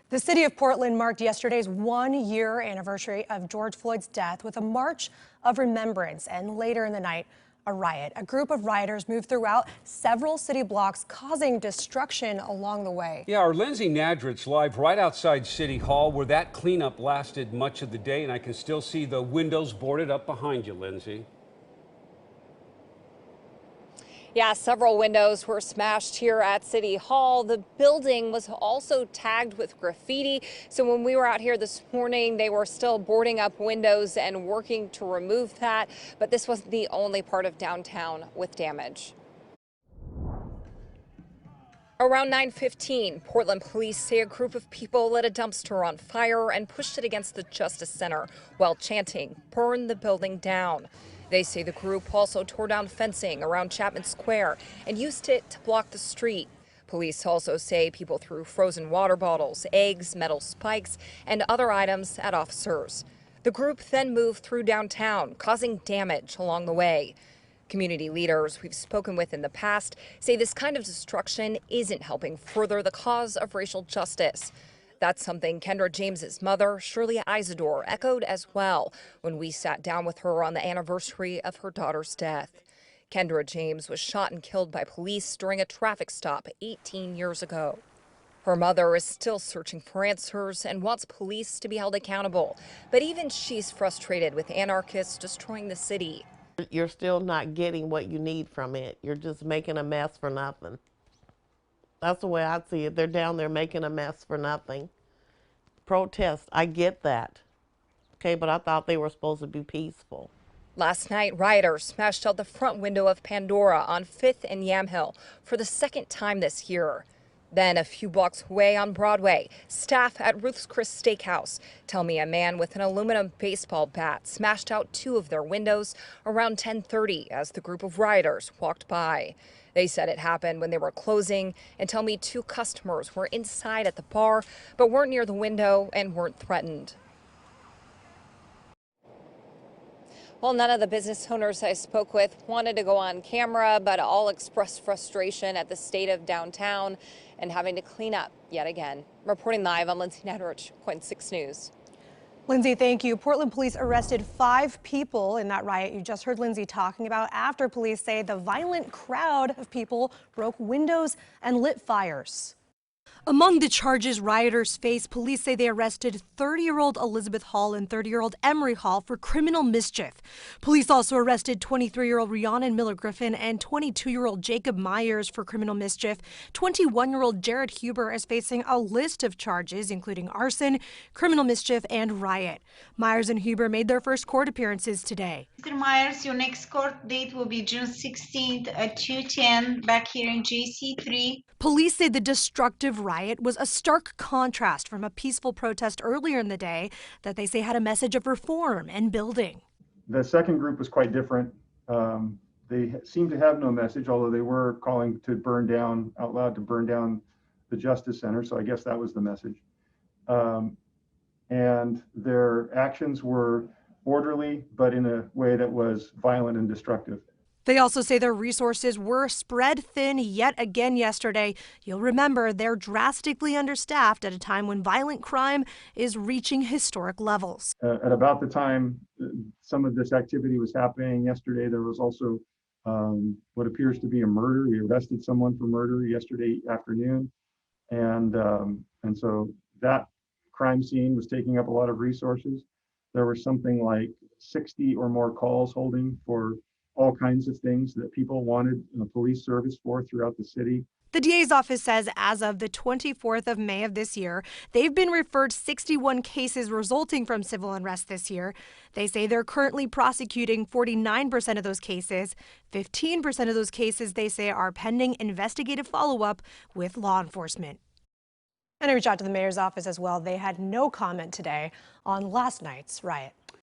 The city of Portland marked yesterday's one-year anniversary of George Floyd's death with a march of remembrance, and later in the night, a riot. A group of rioters moved throughout several city blocks, causing destruction along the way. Yeah, our Lindsay Nadrit's live right outside City Hall, where that cleanup lasted much of the day, and I can still see the windows boarded up behind you, Lindsay. Yeah, several windows were smashed here at City Hall. The building was also tagged with graffiti. So when we were out here this morning, they were still boarding up windows and working to remove that. But this wasn't the only part of downtown with damage. Around 9:15, Portland police say a group of people lit a dumpster on fire and pushed it against the Justice Center while chanting, "Burn the building down." They say the group also tore down fencing around Chapman Square and used it to block the street. Police also say people threw frozen water bottles, eggs, metal spikes, and other items at officers. The group then moved through downtown, causing damage along the way. Community leaders we've spoken with in the past say this kind of destruction isn't helping further the cause of racial justice. That's something Kendra James's mother, Shirley Isidore, echoed as well when we sat down with her on the anniversary of her daughter's death. Kendra James was shot and killed by police during a traffic stop 18 years ago. Her mother is still searching for answers and wants police to be held accountable. But even she's frustrated with anarchists destroying the city. You're still not getting what you need from it. You're just making a mess for nothing. That's the way I see it. They're down there making a mess for nothing. Protest, I get that. Okay, but I thought they were supposed to be peaceful. Last night, rioters smashed out the front window of Pandora on 5th and Yamhill for the second time this year. Then a few blocks away on Broadway, staff at Ruth's Chris Steakhouse tell me a man with an aluminum baseball bat smashed out two of their windows around 10:30 as the group of rioters walked by. They said it happened when they were closing and tell me two customers were inside at the bar but weren't near the window and weren't threatened. Well, none of the business owners I spoke with wanted to go on camera, but all expressed frustration at the state of downtown and having to clean up yet again. Reporting live, I'm Lindsay Nadrich, KOIN 6 News. Lindsay, thank you. Portland police arrested 5 people in that riot you just heard Lindsay talking about after police say the violent crowd of people broke windows and lit fires. Among the charges rioters face, police say they arrested 30-year-old Elizabeth Hall and 30-year-old Emery Hall for criminal mischief. Police also arrested 23-year-old Rhiannon Miller Griffin and 22-year-old Jacob Myers for criminal mischief. 21-year-old Jared Huber is facing a list of charges, including arson, criminal mischief, and riot. Myers and Huber made their first court appearances today. Mr. Myers, your next court date will be June 16th at 2:10 back here in JC3. Police say the destructive riot was a stark contrast from a peaceful protest earlier in the day that they say had a message of reform and building. The second group was quite different. They seemed to have no message, although they were calling to burn down, out loud, to burn down the Justice Center. So I guess that was the message. And their actions were orderly, but in a way that was violent and destructive. They also say their resources were spread thin yet again yesterday. You'll remember they're drastically understaffed at a time when violent crime is reaching historic levels. At about the time some of this activity was happening yesterday, there was also what appears to be a murder. We arrested someone for murder yesterday afternoon. And so that crime scene was taking up a lot of resources. There was something like 60 or more calls holding for all kinds of things that people wanted police service for throughout the city. The DA's office says as of the 24th of May of this year, they've been referred 61 cases resulting from civil unrest this year. They say they're currently prosecuting 49% of those cases. 15% of those cases, they say, are pending investigative follow-up with law enforcement. And I reached out to the mayor's office as well. They had no comment today on last night's riot.